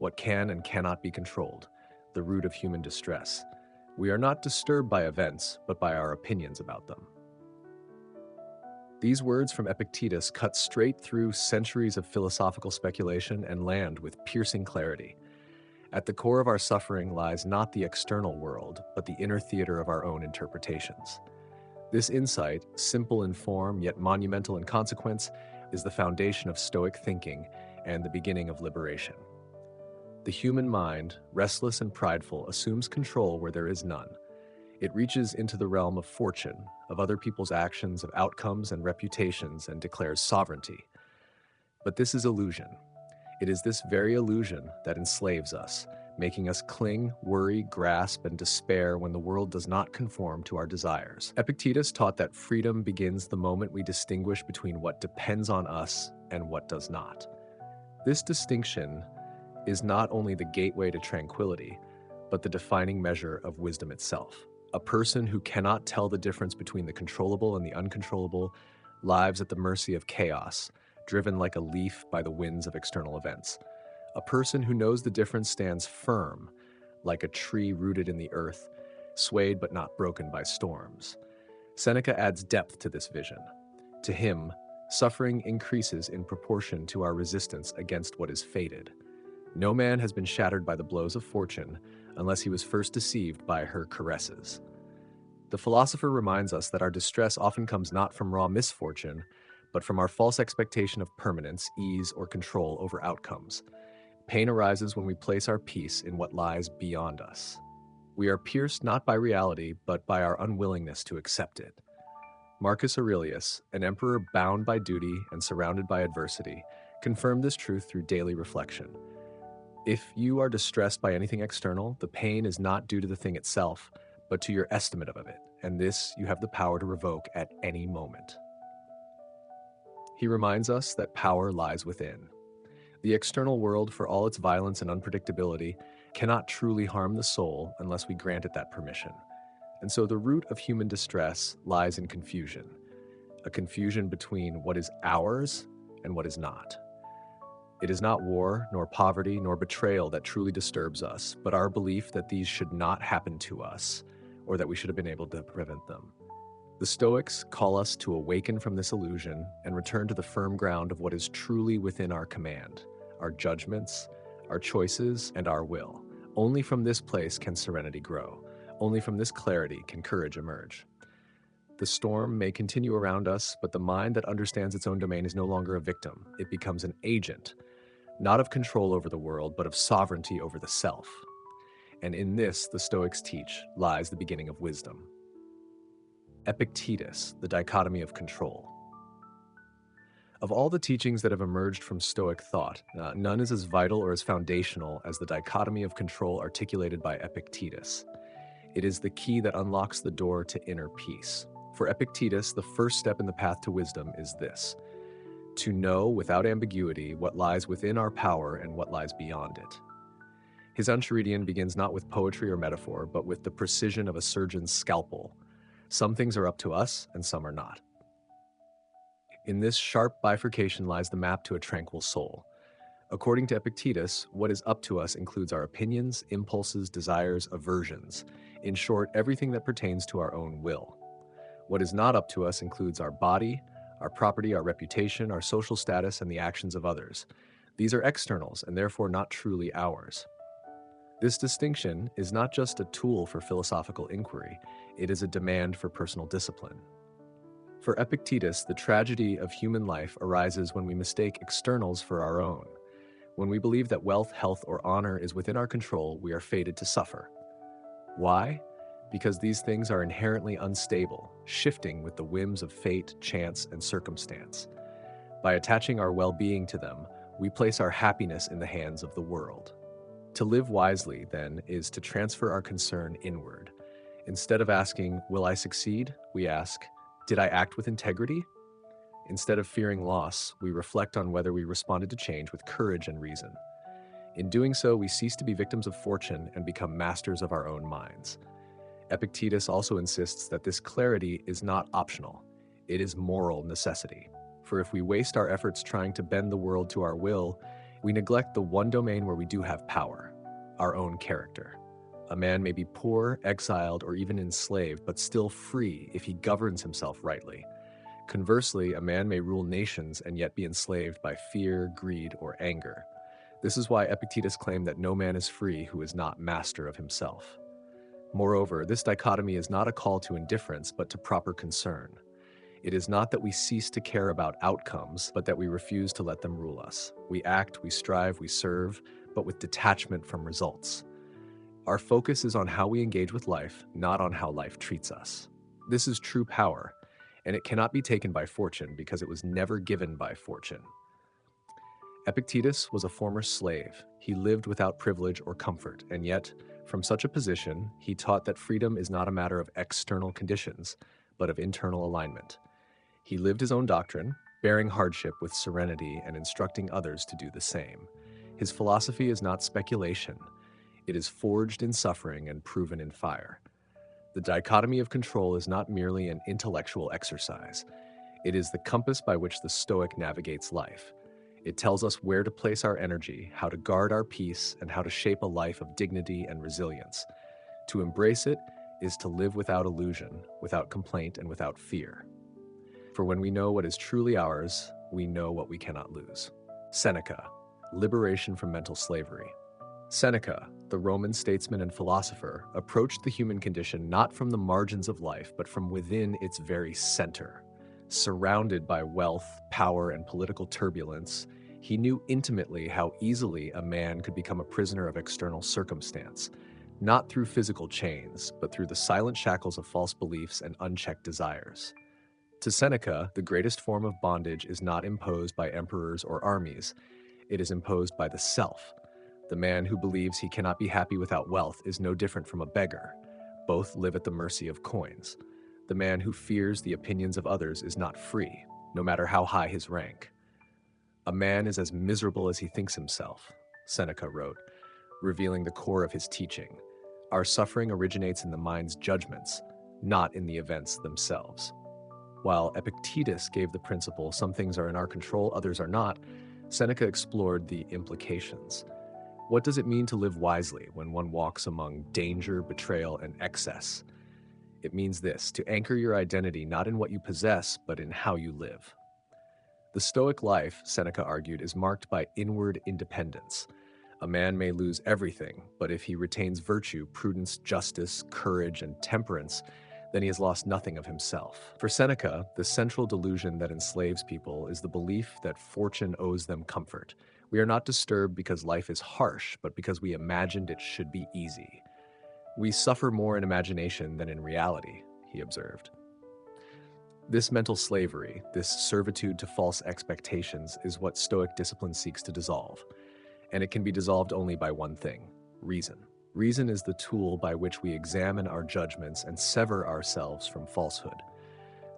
what can and cannot be controlled, the root of human distress. We are not disturbed by events, but by our opinions about them. These words from Epictetus cut straight through centuries of philosophical speculation and land with piercing clarity. At the core of our suffering lies not the external world, but the inner theater of our own interpretations. This insight, simple in form yet monumental in consequence, is the foundation of Stoic thinking and the beginning of liberation. The human mind, restless and prideful, assumes control where there is none. It reaches into the realm of fortune, of other people's actions, of outcomes and reputations, and declares sovereignty. But this is illusion. It is this very illusion that enslaves us, making us cling, worry, grasp, and despair when the world does not conform to our desires. Epictetus taught that freedom begins the moment we distinguish between what depends on us and what does not. This distinction is not only the gateway to tranquility, but the defining measure of wisdom itself. A person who cannot tell the difference between the controllable and the uncontrollable lives at the mercy of chaos, driven like a leaf by the winds of external events. A person who knows the difference stands firm, like a tree rooted in the earth, swayed but not broken by storms. Seneca adds depth to this vision. To him, suffering increases in proportion to our resistance against what is fated. No man has been shattered by the blows of fortune unless he was first deceived by her caresses. The philosopher reminds us that our distress often comes not from raw misfortune, but from our false expectation of permanence, ease, or control over outcomes. Pain arises when we place our peace in what lies beyond us. We are pierced not by reality, but by our unwillingness to accept it. Marcus Aurelius, an emperor bound by duty and surrounded by adversity, confirmed this truth through daily reflection. If you are distressed by anything external, the pain is not due to the thing itself, but to your estimate of it, and this you have the power to revoke at any moment. He reminds us that power lies within. The external world, for all its violence and unpredictability, cannot truly harm the soul unless we grant it that permission. And so the root of human distress lies in confusion, a confusion between what is ours and what is not. It is not war, nor poverty, nor betrayal that truly disturbs us, but our belief that these should not happen to us, or that we should have been able to prevent them. The Stoics call us to awaken from this illusion and return to the firm ground of what is truly within our command, our judgments, our choices, and our will. Only from this place can serenity grow. Only from this clarity can courage emerge. The storm may continue around us, but the mind that understands its own domain is no longer a victim. It becomes an agent, not of control over the world, but of sovereignty over the self. And in this, the Stoics teach, lies the beginning of wisdom. Epictetus, the dichotomy of control. Of all the teachings that have emerged from Stoic thought, none is as vital or as foundational as the dichotomy of control articulated by Epictetus. It is the key that unlocks the door to inner peace. For Epictetus, the first step in the path to wisdom is this: to know without ambiguity what lies within our power and what lies beyond it. His Enchiridion begins not with poetry or metaphor, but with the precision of a surgeon's scalpel. Some things are up to us, and some are not. In this sharp bifurcation lies the map to a tranquil soul. According to Epictetus, what is up to us includes our opinions, impulses, desires, aversions. In short, everything that pertains to our own will. What is not up to us includes our body, our property, our reputation, our social status, and the actions of others. These are externals and therefore not truly ours. This distinction is not just a tool for philosophical inquiry, it is a demand for personal discipline. For Epictetus, the tragedy of human life arises when we mistake externals for our own. When we believe that wealth, health, or honor is within our control, we are fated to suffer. Why? Because these things are inherently unstable, shifting with the whims of fate, chance, and circumstance. By attaching our well-being to them, we place our happiness in the hands of the world. To live wisely, then, is to transfer our concern inward. Instead of asking, "Will I succeed?" we ask, "Did I act with integrity?" Instead of fearing loss, we reflect on whether we responded to change with courage and reason. In doing so, we cease to be victims of fortune and become masters of our own minds. Epictetus also insists that this clarity is not optional. It is moral necessity. For if we waste our efforts trying to bend the world to our will, We neglect the one domain where we do have power, our own character. A man may be poor, exiled, or even enslaved, but still free if he governs himself rightly. Conversely, a man may rule nations and yet be enslaved by fear, greed, or anger. This is why Epictetus claimed that no man is free who is not master of himself. Moreover, this dichotomy is not a call to indifference, but to proper concern. It is not that we cease to care about outcomes, but that we refuse to let them rule us. We act, we strive, we serve, but with detachment from results. Our focus is on how we engage with life, not on how life treats us. This is true power, and it cannot be taken by fortune because it was never given by fortune. Epictetus was a former slave. He lived without privilege or comfort, and yet, from such a position, he taught that freedom is not a matter of external conditions, but of internal alignment. He lived his own doctrine, bearing hardship with serenity and instructing others to do the same. His philosophy is not speculation. It is forged in suffering and proven in fire. The dichotomy of control is not merely an intellectual exercise. It is the compass by which the Stoic navigates life. It tells us where to place our energy, how to guard our peace, and how to shape a life of dignity and resilience. To embrace it is to live without illusion, without complaint, and without fear. For when we know what is truly ours, we know what we cannot lose. Seneca, Liberation from Mental Slavery. Seneca, the Roman statesman and philosopher, approached the human condition not from the margins of life, but from within its very center. Surrounded by wealth, power, and political turbulence, he knew intimately how easily a man could become a prisoner of external circumstance, not through physical chains, but through the silent shackles of false beliefs and unchecked desires. To Seneca, the greatest form of bondage is not imposed by emperors or armies. It is imposed by the self. The man who believes he cannot be happy without wealth is no different from a beggar. Both live at the mercy of coins. The man who fears the opinions of others is not free, no matter how high his rank. A man is as miserable as he thinks himself, Seneca wrote, revealing the core of his teaching. Our suffering originates in the mind's judgments, not in the events themselves. While Epictetus gave the principle, some things are in our control, others are not, Seneca explored the implications. What does it mean to live wisely when one walks among danger, betrayal, and excess? It means this: to anchor your identity not in what you possess, but in how you live. The Stoic life, Seneca argued, is marked by inward independence. A man may lose everything, but if he retains virtue, prudence, justice, courage, and temperance, then he has lost nothing of himself. For Seneca, the central delusion that enslaves people is the belief that fortune owes them comfort. We are not disturbed because life is harsh, but because we imagined it should be easy. We suffer more in imagination than in reality, he observed. This mental slavery, this servitude to false expectations, is what Stoic discipline seeks to dissolve. And it can be dissolved only by one thing: reason. Reason is the tool by which we examine our judgments and sever ourselves from falsehood.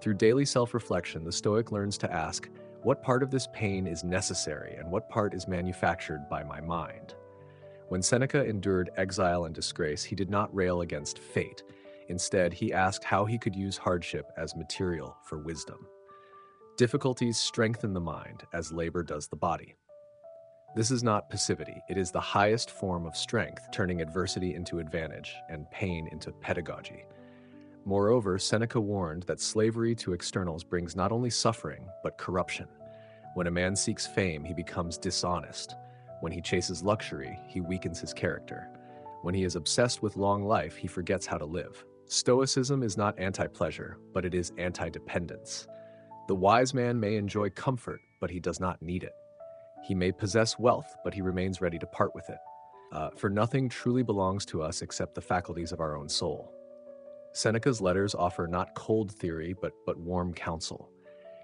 Through daily self-reflection, the Stoic learns to ask, what part of this pain is necessary and what part is manufactured by my mind? When Seneca endured exile and disgrace, he did not rail against fate. Instead, he asked how he could use hardship as material for wisdom. Difficulties strengthen the mind as labor does the body. This is not passivity. It is the highest form of strength, turning adversity into advantage and pain into pedagogy. Moreover, Seneca warned that slavery to externals brings not only suffering, but corruption. When a man seeks fame, he becomes dishonest. When he chases luxury, he weakens his character. When he is obsessed with long life, he forgets how to live. Stoicism is not anti-pleasure, but it is anti-dependence. The wise man may enjoy comfort, but he does not need it. He may possess wealth, but he remains ready to part with it. For nothing truly belongs to us except the faculties of our own soul. Seneca's letters offer not cold theory, but warm counsel.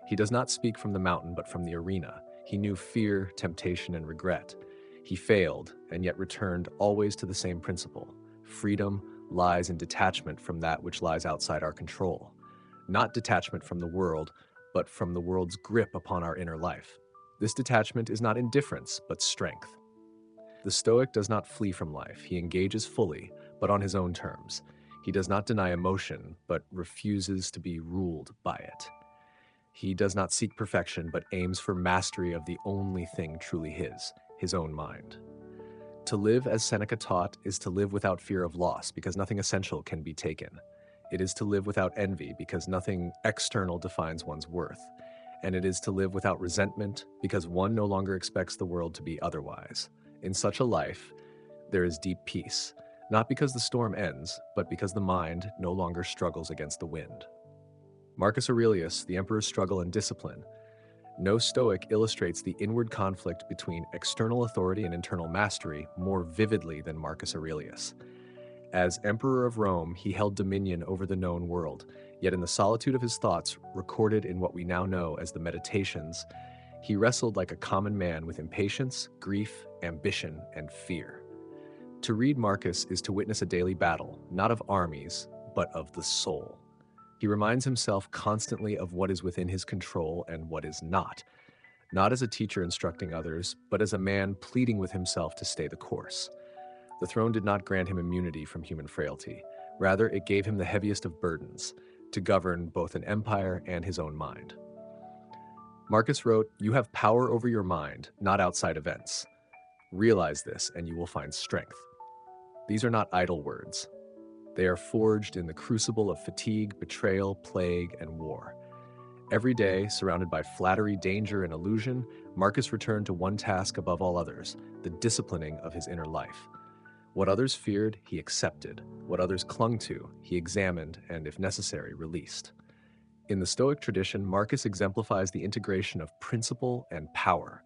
He does not speak from the mountain, but from the arena. He knew fear, temptation, and regret. He failed, and yet returned always to the same principle. Freedom lies in detachment from that which lies outside our control. Not detachment from the world, but from the world's grip upon our inner life. This detachment is not indifference, but strength. The Stoic does not flee from life. He engages fully, but on his own terms. He does not deny emotion, but refuses to be ruled by it. He does not seek perfection, but aims for mastery of the only thing truly his, his own mind. To live as Seneca taught is to live without fear of loss because nothing essential can be taken. It is to live without envy because nothing external defines one's worth. And it is to live without resentment because one no longer expects the world to be otherwise. In such a life, there is deep peace, not because the storm ends, but because the mind no longer struggles against the wind. Marcus Aurelius, the emperor's struggle and discipline. No Stoic illustrates the inward conflict between external authority and internal mastery more vividly than Marcus Aurelius. As emperor of Rome, he held dominion over the known world, yet in the solitude of his thoughts, recorded in what we now know as the Meditations, he wrestled like a common man with impatience, grief, ambition, and fear. To read Marcus is to witness a daily battle, not of armies, but of the soul. He reminds himself constantly of what is within his control and what is not as a teacher instructing others, but as a man pleading with himself to stay the course. The throne did not grant him immunity from human frailty. Rather, it gave him the heaviest of burdens, to govern both an empire and his own mind. Marcus wrote, "You have power over your mind, not outside events. Realize this, and you will find strength." These are not idle words. They are forged in the crucible of fatigue, betrayal, plague, and war. Every day, surrounded by flattery, danger, and illusion, Marcus returned to one task above all others, the disciplining of his inner life. What others feared, he accepted. What others clung to, he examined and, if necessary, released. In the Stoic tradition, Marcus exemplifies the integration of principle and power.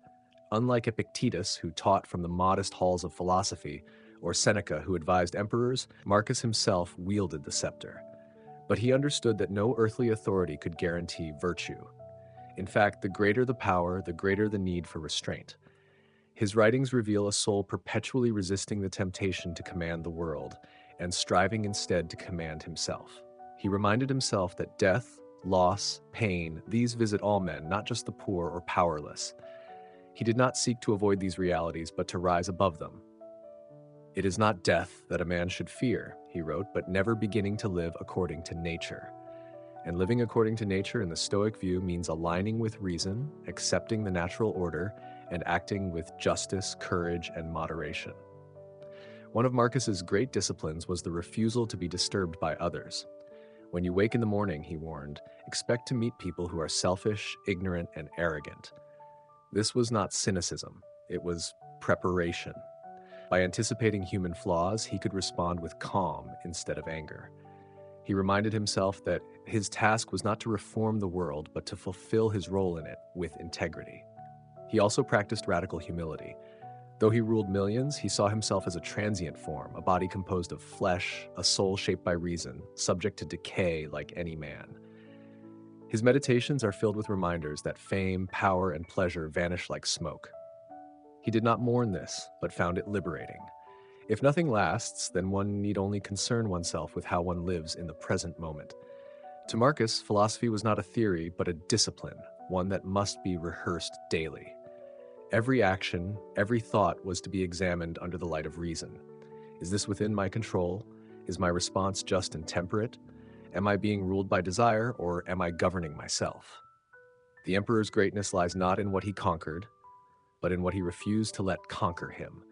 Unlike Epictetus, who taught from the modest halls of philosophy, or Seneca, who advised emperors, Marcus himself wielded the scepter. But he understood that no earthly authority could guarantee virtue. In fact, the greater the power, the greater the need for restraint. His writings reveal a soul perpetually resisting the temptation to command the world, and striving instead to command himself. He reminded himself that death, loss, pain, these visit all men, not just the poor or powerless. He did not seek to avoid these realities, but to rise above them. "It is not death that a man should fear," he wrote, "but never beginning to live according to nature." And living according to nature in the Stoic view means aligning with reason, accepting the natural order, and acting with justice, courage, and moderation. One of Marcus's great disciplines was the refusal to be disturbed by others. "When you wake in the morning," he warned, "expect to meet people who are selfish, ignorant, and arrogant." This was not cynicism, it was preparation. By anticipating human flaws, he could respond with calm instead of anger. He reminded himself that his task was not to reform the world, but to fulfill his role in it with integrity. He also practiced radical humility. Though he ruled millions, he saw himself as a transient form, a body composed of flesh, a soul shaped by reason, subject to decay like any man. His meditations are filled with reminders that fame, power, and pleasure vanish like smoke. He did not mourn this, but found it liberating. If nothing lasts, then one need only concern oneself with how one lives in the present moment. To Marcus, philosophy was not a theory, but a discipline, one that must be rehearsed daily. Every action, every thought was to be examined under the light of reason. Is this within my control? Is my response just and temperate? Am I being ruled by desire, or am I governing myself? The emperor's greatness lies not in what he conquered, but in what he refused to let conquer him.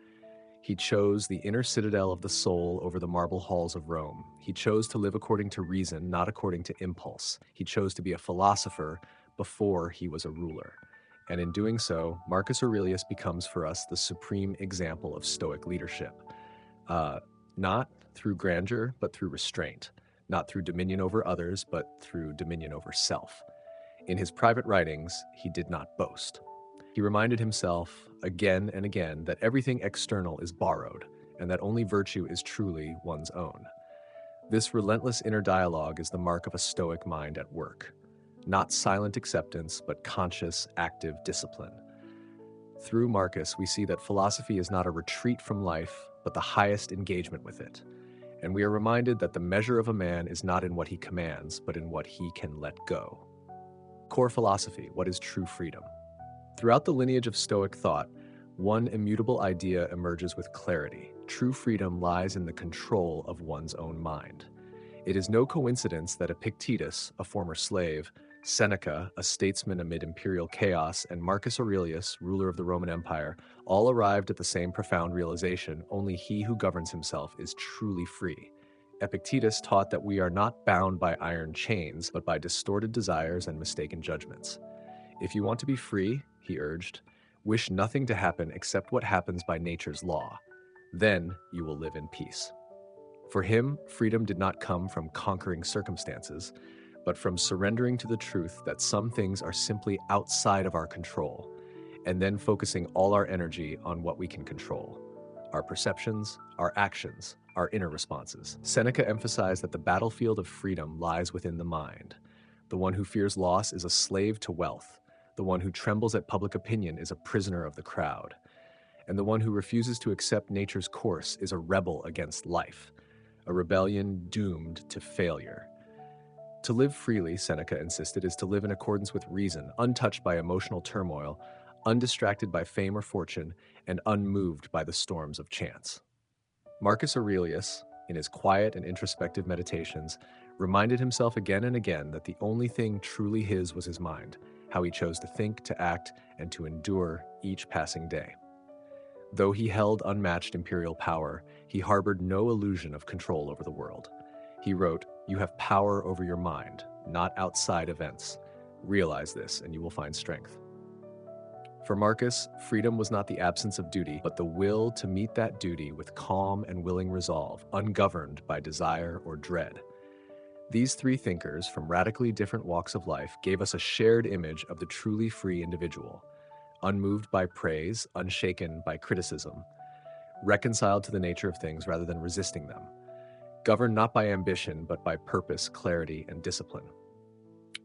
He chose the inner citadel of the soul over the marble halls of Rome. He chose to live according to reason, not according to impulse. He chose to be a philosopher before he was a ruler. And in doing so, Marcus Aurelius becomes for us the supreme example of Stoic leadership. Not through grandeur, but through restraint. Not through dominion over others, but through dominion over self. In his private writings, he did not boast. He reminded himself again and again that everything external is borrowed, and that only virtue is truly one's own. This relentless inner dialogue is the mark of a Stoic mind at work. Not silent acceptance, but conscious, active discipline. Through Marcus, we see that philosophy is not a retreat from life, but the highest engagement with it. And we are reminded that the measure of a man is not in what he commands, but in what he can let go. Core philosophy: what is true freedom? Throughout the lineage of Stoic thought, one immutable idea emerges with clarity. True freedom lies in the control of one's own mind. It is no coincidence that Epictetus, a former slave, Seneca, a statesman amid imperial chaos, and Marcus Aurelius, ruler of the Roman Empire, all arrived at the same profound realization: only he who governs himself is truly free. Epictetus taught that we are not bound by iron chains, but by distorted desires and mistaken judgments. If you want to be free, he urged, wish nothing to happen except what happens by nature's law. Then you will live in peace. For him, freedom did not come from conquering circumstances, but from surrendering to the truth that some things are simply outside of our control, and then focusing all our energy on what we can control: our perceptions, our actions, our inner responses. Seneca emphasized that the battlefield of freedom lies within the mind. The one who fears loss is a slave to wealth. The one who trembles at public opinion is a prisoner of the crowd. And the one who refuses to accept nature's course is a rebel against life, a rebellion doomed to failure. To live freely, Seneca insisted, is to live in accordance with reason, untouched by emotional turmoil, undistracted by fame or fortune, and unmoved by the storms of chance. Marcus Aurelius, in his quiet and introspective meditations, reminded himself again and again that the only thing truly his was his mind, how he chose to think, to act, and to endure each passing day. Though he held unmatched imperial power, he harbored no illusion of control over the world. He wrote, "You have power over your mind, not outside events. Realize this, and you will find strength." For Marcus, freedom was not the absence of duty, but the will to meet that duty with calm and willing resolve, ungoverned by desire or dread. These three thinkers from radically different walks of life gave us a shared image of the truly free individual: unmoved by praise, unshaken by criticism, reconciled to the nature of things rather than resisting them, governed not by ambition but by purpose, clarity, and discipline.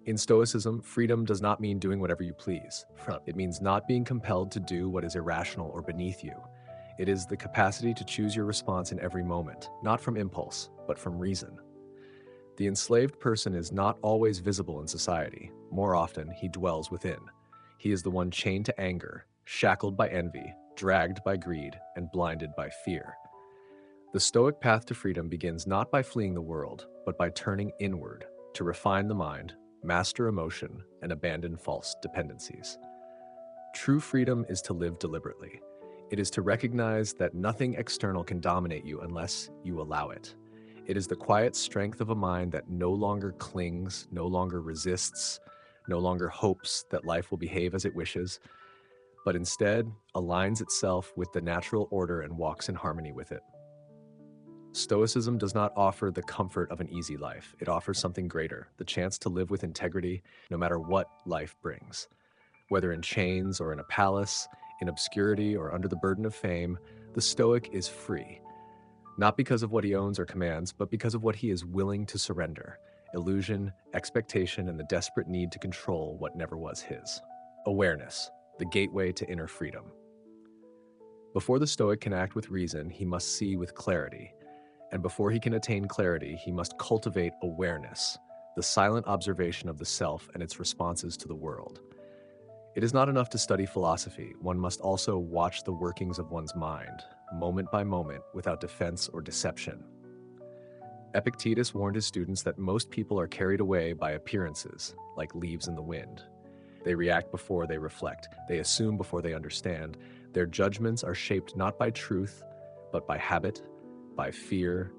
In Stoicism, freedom does not mean doing whatever you please. It means not being compelled to do what is irrational or beneath you. It is the capacity to choose your response in every moment, not from impulse, but from reason. The enslaved person is not always visible in society. More often, he dwells within. He is the one chained to anger, shackled by envy, dragged by greed, and blinded by fear. The Stoic path to freedom begins not by fleeing the world, but by turning inward to refine the mind, master emotion, and abandon false dependencies. True freedom is to live deliberately. It is to recognize that nothing external can dominate you unless you allow it. It is the quiet strength of a mind that no longer clings, no longer resists, no longer hopes that life will behave as it wishes, but instead aligns itself with the natural order and walks in harmony with it. Stoicism does not offer the comfort of an easy life. It offers something greater: the chance to live with integrity no matter what life brings. Whether in chains or in a palace, in obscurity or under the burden of fame, the Stoic is free. Not because of what he owns or commands, but because of what he is willing to surrender: illusion, expectation, and the desperate need to control what never was his. Awareness, the gateway to inner freedom. Before the Stoic can act with reason, he must see with clarity. And before he can attain clarity, he must cultivate awareness, the silent observation of the self and its responses to the world. It is not enough to study philosophy. One must also watch the workings of one's mind, moment by moment, without defense or deception. Epictetus warned his students that most people are carried away by appearances, like leaves in the wind. They react before they reflect. They assume before they understand. Their judgments are shaped not by truth, but by habit, by fear,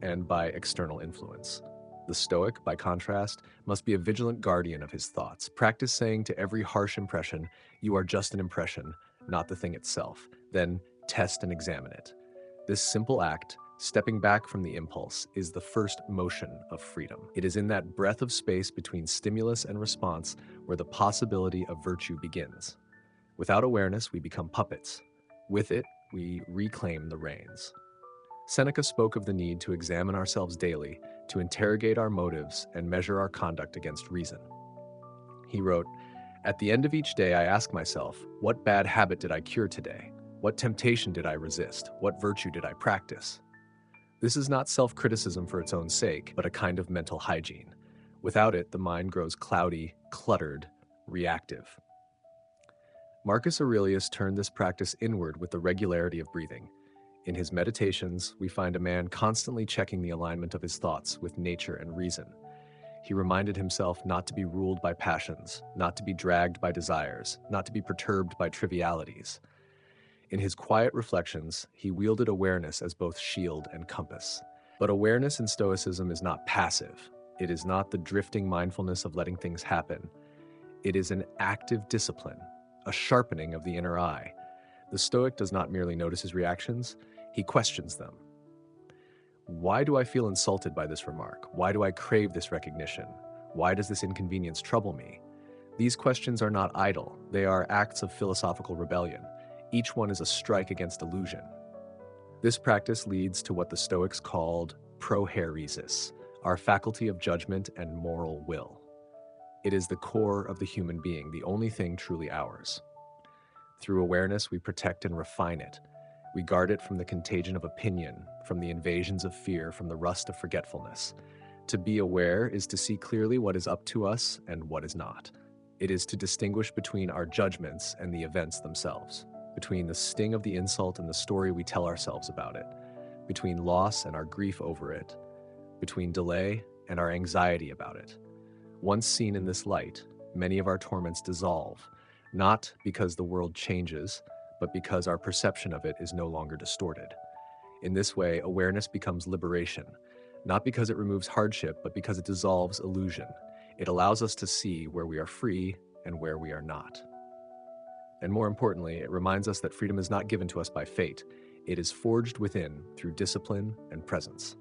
and by external influence. The Stoic, by contrast, must be a vigilant guardian of his thoughts. Practice saying to every harsh impression, "You are just an impression, not the thing itself." Then test and examine it. This simple act, stepping back from the impulse, is the first motion of freedom. It is in that breath of space between stimulus and response where the possibility of virtue begins. Without awareness, we become puppets. With it, we reclaim the reins. Seneca spoke of the need to examine ourselves daily, to interrogate our motives and measure our conduct against reason. He wrote, "At the end of each day, I ask myself, what bad habit did I cure today? What temptation did I resist? What virtue did I practice?" This is not self-criticism for its own sake, but a kind of mental hygiene. Without it, the mind grows cloudy, cluttered, reactive. Marcus Aurelius turned this practice inward with the regularity of breathing. In his meditations, we find a man constantly checking the alignment of his thoughts with nature and reason. He reminded himself not to be ruled by passions, not to be dragged by desires, not to be perturbed by trivialities. In his quiet reflections, he wielded awareness as both shield and compass. But awareness in Stoicism is not passive. It is not the drifting mindfulness of letting things happen. It is an active discipline, a sharpening of the inner eye. The Stoic does not merely notice his reactions, he questions them. Why do I feel insulted by this remark? Why do I crave this recognition? Why does this inconvenience trouble me? These questions are not idle, they are acts of philosophical rebellion. Each one is a strike against illusion. This practice leads to what the Stoics called prohairesis, our faculty of judgment and moral will. It is the core of the human being, the only thing truly ours. Through awareness, we protect and refine it. We guard it from the contagion of opinion, from the invasions of fear, from the rust of forgetfulness. To be aware is to see clearly what is up to us and what is not. It is to distinguish between our judgments and the events themselves, between the sting of the insult and the story we tell ourselves about it, between loss and our grief over it, between delay and our anxiety about it. Once seen in this light, many of our torments dissolve, not because the world changes, but because our perception of it is no longer distorted. In this way, awareness becomes liberation, not because it removes hardship, but because it dissolves illusion. It allows us to see where we are free and where we are not. And more importantly, it reminds us that freedom is not given to us by fate. It is forged within through discipline and presence.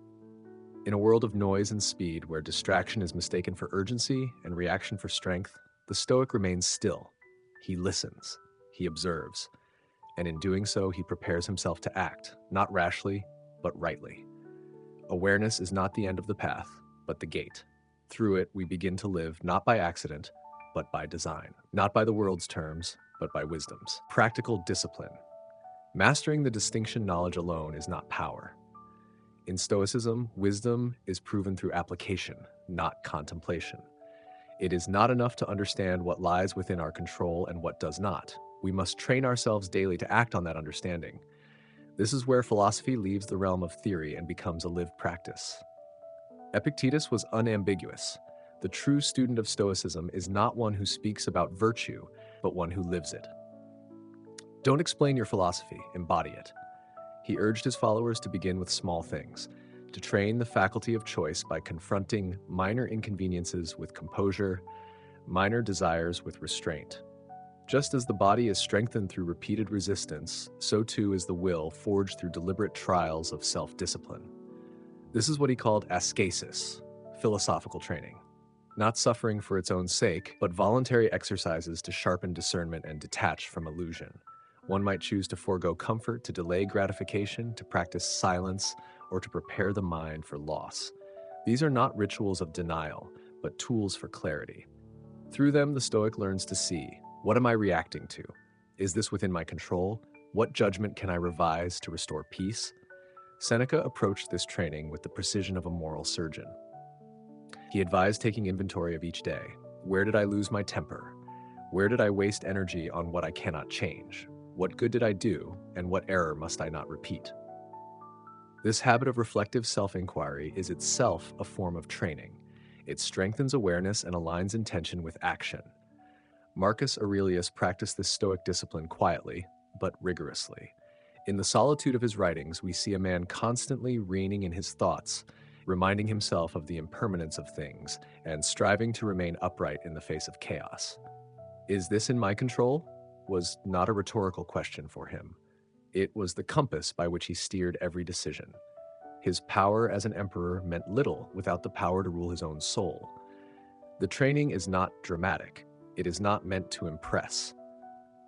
In a world of noise and speed, where distraction is mistaken for urgency and reaction for strength, the Stoic remains still. He listens, he observes, and in doing so, he prepares himself to act, not rashly, but rightly. Awareness is not the end of the path, but the gate. Through it, we begin to live not by accident, but by design, not by the world's terms, but by wisdom's. Practical discipline. Mastering the distinction knowledge alone is not power. In Stoicism, wisdom is proven through application, not contemplation. It is not enough to understand what lies within our control and what does not. We must train ourselves daily to act on that understanding. This is where philosophy leaves the realm of theory and becomes a lived practice. Epictetus was unambiguous. The true student of Stoicism is not one who speaks about virtue, but one who lives it. Don't explain your philosophy, embody it. He urged his followers to begin with small things, to train the faculty of choice by confronting minor inconveniences with composure, minor desires with restraint. Just as the body is strengthened through repeated resistance, so too is the will forged through deliberate trials of self-discipline. This is what he called ascesis, philosophical training. Not suffering for its own sake, but voluntary exercises to sharpen discernment and detach from illusion. One might choose to forego comfort, to delay gratification, to practice silence, or to prepare the mind for loss. These are not rituals of denial, but tools for clarity. Through them, the Stoic learns to see, what am I reacting to? Is this within my control? What judgment can I revise to restore peace? Seneca approached this training with the precision of a moral surgeon. He advised taking inventory of each day. Where did I lose my temper? Where did I waste energy on what I cannot change? What good did I do, and what error must I not repeat? This habit of reflective self-inquiry is itself a form of training. It strengthens awareness and aligns intention with action. Marcus Aurelius practiced this Stoic discipline quietly, but rigorously. In the solitude of his writings, we see a man constantly reining in his thoughts, reminding himself of the impermanence of things, and striving to remain upright in the face of chaos. Is this in my control? Was not a rhetorical question for him. It was the compass by which he steered every decision. His power as an emperor meant little without the power to rule his own soul. The training is not dramatic. It is not meant to impress.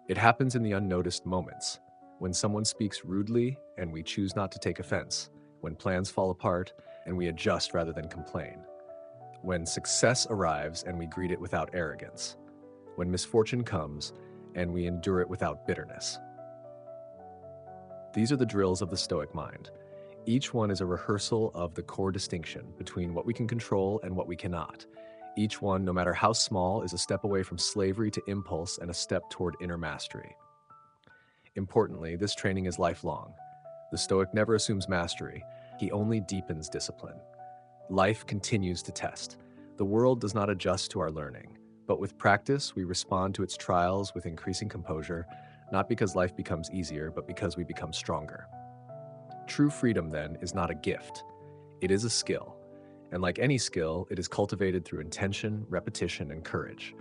It happens in the unnoticed moments, when someone speaks rudely and we choose not to take offense, when plans fall apart and we adjust rather than complain, when success arrives and we greet it without arrogance, when misfortune comes and we endure it without bitterness. These are the drills of the Stoic mind. Each one is a rehearsal of the core distinction between what we can control and what we cannot. Each one, no matter how small, is a step away from slavery to impulse and a step toward inner mastery. Importantly, this training is lifelong. The Stoic never assumes mastery. He only deepens discipline. Life continues to test. The world does not adjust to our learning, but with practice, we respond to its trials with increasing composure, not because life becomes easier, but because we become stronger. True freedom, then, is not a gift, it is a skill. And like any skill, it is cultivated through intention, repetition, and courage.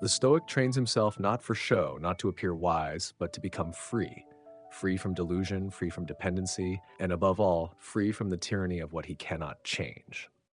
The Stoic trains himself not for show, not to appear wise, but to become free. Free from delusion, free from dependency, and above all, free from the tyranny of what he cannot change.